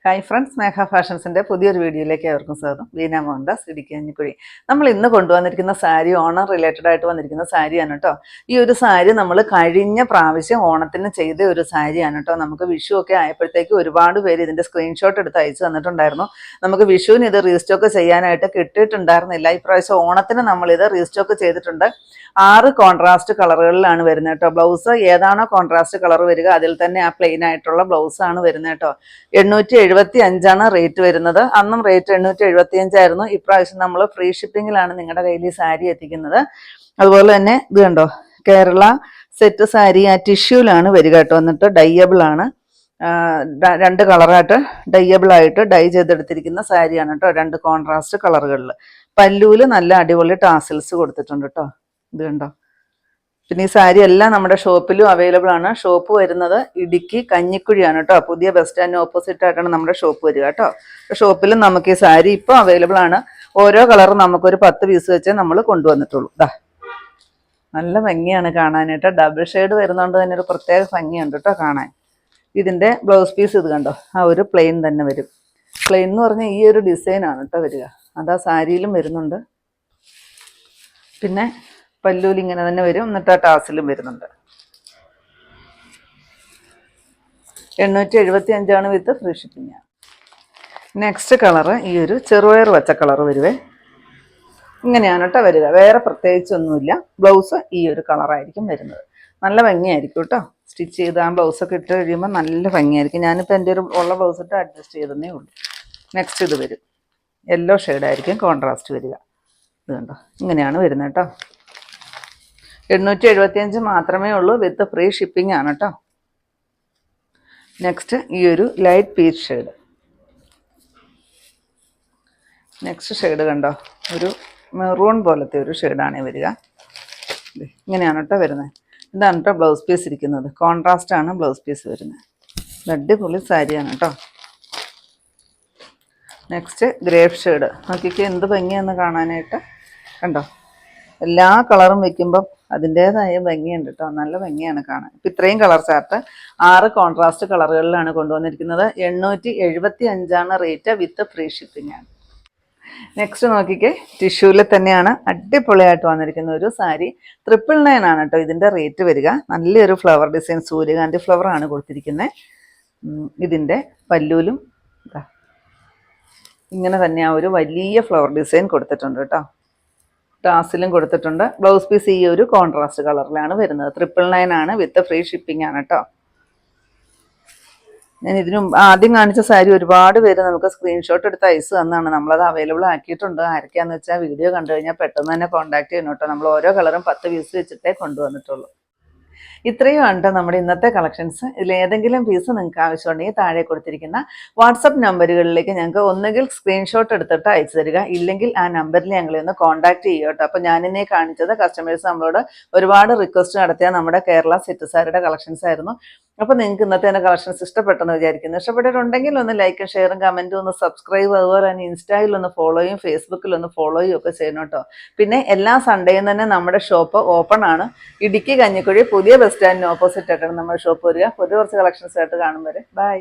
Hi friends, മേഘ ഫാഷൻസിൻ്റെ പുതിയൊരു വീഡിയോയിലേക്ക് അവർക്കും സ്വാഗതം. വീന മോഹൻദാസ്, ഇടുക്കി കഞ്ഞിക്കുഴി. നമ്മൾ ഇന്ന് കൊണ്ടുവന്നിരിക്കുന്ന സാരി ഓണം റിലേറ്റഡ് ആയിട്ട് വന്നിരിക്കുന്ന സാരിയാണ് കേട്ടോ. ഈ ഒരു സാരി നമ്മൾ കഴിഞ്ഞ പ്രാവശ്യം ഓണത്തിന് ചെയ്ത ഒരു സാരിയാണ് കേട്ടോ. നമുക്ക് വിഷു ഒക്കെ ആയപ്പോഴത്തേക്ക് ഒരുപാട് പേര് ഇതിൻ്റെ സ്ക്രീൻഷോട്ട് എടുത്ത് അയച്ചു തന്നിട്ടുണ്ടായിരുന്നു. നമുക്ക് വിഷുവിന് ഇത് റീസ്റ്റോക്ക് ചെയ്യാനായിട്ട് കിട്ടിയിട്ടുണ്ടായിരുന്നില്ല. ഇപ്രാവശ്യം ഓണത്തിന് നമ്മളിത് റീസ്റ്റോക്ക് ചെയ്തിട്ടുണ്ട്. 6 കോൺട്രാസ്റ്റ് കളറുകളിലാണ് വരുന്നത് കേട്ടോ. ബ്ലൗസ് ഏതാണോ കോൺട്രാസ്റ്റ് കളർ വരിക അതിൽ തന്നെ ആ പ്ലെയിൻ ആയിട്ടുള്ള ബ്ലൗസാണ് വരുന്നത് കേട്ടോ. 875 റേറ്റ് വരുന്നത്. അന്നും റേറ്റ് 875 ആയിരുന്നു. ഇപ്രാവശ്യം നമ്മൾ ഫ്രീ ഷിപ്പിങ്ങിലാണ് നിങ്ങളുടെ കയ്യിൽ ഈ സാരി എത്തിക്കുന്നത്. അതുപോലെ തന്നെ ഇത് കണ്ടോ, കേരള സെറ്റ് സാരി ആ ടിഷ്യൂലാണ് വരിക കേട്ടോ. എന്നിട്ട് ഡൈയബിൾ ആണ്, 2 കളറായിട്ട് ഡൈയബിൾ ആയിട്ട് ഡൈ ചെയ്തെടുത്തിരിക്കുന്ന സാരിയാണ് കേട്ടോ. 2 കോൺട്രാസ്റ്റ് കളറുകളിൽ. പല്ലൂല് നല്ല അടിപൊളി ടാസിൽസ് കൊടുത്തിട്ടുണ്ട് കേട്ടോ. ഇത് കണ്ടോ. പിന്നെ ഈ സാരി എല്ലാം നമ്മുടെ ഷോപ്പിലും അവൈലബിൾ ആണ്. ഷോപ്പ് വരുന്നത് ഇടുക്കി കഞ്ഞിക്കുഴിയാണ് കേട്ടോ. പുതിയ ബസ് സ്റ്റാൻഡിന് ഓപ്പോസിറ്റ് ആയിട്ടാണ് നമ്മുടെ ഷോപ്പ് വരിക കേട്ടോ. ഷോപ്പിലും നമുക്ക് ഈ സാരി ഇപ്പോൾ അവൈലബിൾ ആണ്. ഓരോ കളറും നമുക്കൊരു 10 പീസ് വെച്ചേ നമ്മൾ കൊണ്ടുവന്നിട്ടുള്ളൂ. ദാ നല്ല ഭംഗിയാണ് കാണാനായിട്ട്. ഡബിൾ ഷെയ്ഡ് വരുന്നതുകൊണ്ട് തന്നെ ഒരു പ്രത്യേക ഭംഗിയുണ്ട് കേട്ടോ കാണാൻ. ഇതിൻ്റെ ബ്ലൗസ് പീസ് ഇത് കണ്ടോ, ആ ഒരു പ്ലെയിൻ തന്നെ വരും. പ്ലെയിൻ എന്ന് പറഞ്ഞാൽ ഈ ഒരു ഡിസൈനാണ് കേട്ടോ വരിക. അതാ സാരിയിലും വരുന്നുണ്ട്. പിന്നെ പല്ലൂല് ഇങ്ങനെ തന്നെ വരും. എന്നിട്ട് ആ ടാസിലും വരുന്നുണ്ട്. 875 വിത്ത് ഫ്രീ ഷിപ്പിംഗ്. നെക്സ്റ്റ് കളറ് ഈ ഒരു ചെറുപയർ പച്ച കളർ വരുവേ. ഇങ്ങനെയാണ് കേട്ടോ വരിക. വേറെ പ്രത്യേകിച്ചൊന്നുമില്ല. ബ്ലൗസ് ഈ ഒരു കളറായിരിക്കും വരുന്നത്. നല്ല ഭംഗിയായിരിക്കും കേട്ടോ. സ്റ്റിച്ച് ചെയ്ത് ആ ബ്ലൗസൊക്കെ ഇട്ട് കഴിയുമ്പോൾ നല്ല ഭംഗിയായിരിക്കും. ഞാനിപ്പോൾ എൻ്റെ ഒരു ഉള്ള ബ്ലൗസ് ഇട്ട് അഡ്ജസ്റ്റ് ചെയ്തതേ ഉള്ളൂ. നെക്സ്റ്റ് ഇത് വരും. യെല്ലോ ഷെയ്ഡായിരിക്കും കോൺട്രാസ്റ്റ് വരിക. ഇത് കണ്ടോ, ഇങ്ങനെയാണ് വരുന്നത് കേട്ടോ. 875 മാത്രമേ ഉള്ളൂ. വിത്ത് ഫ്രീ ഷിപ്പിംഗ് ആണ് കേട്ടോ. നെക്സ്റ്റ് ഈ ഒരു light peach shade. Next shade കണ്ടോ, ഒരു മെറൂൺ പോലത്തെ ഒരു ഷെയ്ഡാണ് വരിക. ഇങ്ങനെയാണ് കേട്ടോ വരുന്നത്. ഇതാണ് കേട്ടോ ബ്ലൗസ് പീസ് ഇരിക്കുന്നത്. കോൺട്രാസ്റ്റ് ആണ് ബ്ലൗസ് പീസ് വരുന്നത്. അടിപൊളി സാരിയാണ് കേട്ടോ. Next grape shade. നോക്കിക്കേ എന്ത് ഭംഗിയാന്ന് കാണാനായിട്ട്. കണ്ടോ, എല്ലാ കളറും വെക്കുമ്പം അതിൻ്റേതായ ഭംഗിയുണ്ട് കേട്ടോ. നല്ല ഭംഗിയാണ് കാണാൻ. ഇപ്പം ഇത്രയും കളർ ചാർട്ട് 6 കോൺട്രാസ്റ്റ് കളറുകളിലാണ് കൊണ്ടുവന്നിരിക്കുന്നത്. 875 റേറ്റ് വിത്ത് ഫ്രീ ഷിപ്പിംഗ് ആണ്. നെക്സ്റ്റ് നോക്കിക്കേ, ടിഷ്യൂവിൽ തന്നെയാണ് അടിപൊളിയായിട്ട് വന്നിരിക്കുന്ന ഒരു സാരി. 999 ആണ് കേട്ടോ ഇതിൻ്റെ റേറ്റ് വരിക. നല്ലൊരു ഫ്ലവർ ഡിസൈൻ, സൂര്യകാന്തി ഫ്ലവർ ആണ് കൊടുത്തിരിക്കുന്നത്. ഇതിൻ്റെ പല്ലൂലും ഇങ്ങനെ തന്നെ ആ ഒരു വലിയ ഫ്ലവർ ഡിസൈൻ കൊടുത്തിട്ടുണ്ട് കേട്ടോ. ടാസിലും കൊടുത്തിട്ടുണ്ട്. ബ്ലൗസ് പീസ് ഈ ഒരു കോൺട്രാസ്റ്റ് കളറിലാണ് വരുന്നത്. 999 ആണ് വിത്ത് ഫ്രീ ഷിപ്പിംഗ് ആണ് കേട്ടോ. ഞാൻ ഇതിനും ആദ്യം കാണിച്ച സാരി ഒരുപാട് പേര് നമുക്ക് സ്ക്രീൻഷോട്ട് എടുത്ത് അയച്ചു തന്നാണ്. നമ്മളത് അവൈലബിൾ ആക്കിയിട്ടുണ്ട്. ആരൊക്കെയാണെന്ന് വെച്ചാൽ വീഡിയോ കണ്ടു കഴിഞ്ഞാൽ പെട്ടെന്ന് തന്നെ കോൺടാക്ട് ചെയ്യണം കേട്ടോ. നമ്മൾ ഓരോ കളറും 10 പീസ് വെച്ചിട്ടേ കൊണ്ടുവന്നിട്ടുള്ളൂ. ഇത്രയും ഉണ്ട് നമ്മുടെ ഇന്നത്തെ കളക്ഷൻസ്. ഇതിലേതെങ്കിലും പീസ് നിങ്ങൾക്ക് ആവശ്യമുണ്ടെങ്കിൽ താഴെ കൊടുത്തിരിക്കുന്ന വാട്സപ്പ് നമ്പറുകളിലേക്ക് ഞങ്ങൾക്ക് ഒന്നുകിൽ സ്ക്രീൻഷോട്ട് എടുത്തിട്ട് അയച്ചു തരിക, ഇല്ലെങ്കിൽ ആ നമ്പറിൽ ഞങ്ങളെ ഒന്ന് കോൺടാക്ട് ചെയ്യുക കേട്ടോ. അപ്പോൾ ഞാനിന്നെ കാണിച്ചത് കസ്റ്റമേഴ്സ് നമ്മളോട് ഒരുപാട് റിക്വസ്റ്റ് നടത്തിയ നമ്മുടെ കേരള സെറ്റ് സാരിയുടെ കളക്ഷൻസ് ആയിരുന്നു. അപ്പോൾ നിങ്ങൾക്ക് ഇന്നത്തെ എൻ്റെ കളക്ഷൻസ് ഇഷ്ടപ്പെട്ടെന്ന് വിചാരിക്കുന്നു. ഇഷ്ടപ്പെട്ടിട്ടുണ്ടെങ്കിൽ ഒന്ന് ലൈക്കും ഷെയറും കമൻറ്റും ഒന്ന് സബ്സ്ക്രൈബ്, അതുപോലെ തന്നെ ഇൻസ്റ്റയിൽ ഒന്ന് ഫോളോയും ഫേസ്ബുക്കിൽ ഒന്ന് ഫോളോയും ഒക്കെ ചെയ്യണം കേട്ടോ. പിന്നെ എല്ലാ സൺഡേയും തന്നെ നമ്മുടെ ഷോപ്പ് ഓപ്പൺ ആണ്. ഇടുക്കി കഞ്ഞിക്കുഴി പുതിയ ബസ് സ്റ്റാൻഡിന് ഓപ്പോസിറ്റ് ആയിട്ടാണ് നമ്മുടെ ഷോപ്പ് വരിക. പുതിയ കുറച്ച് കളക്ഷൻസ് ആയിട്ട് കാണും വരെ. ബൈ.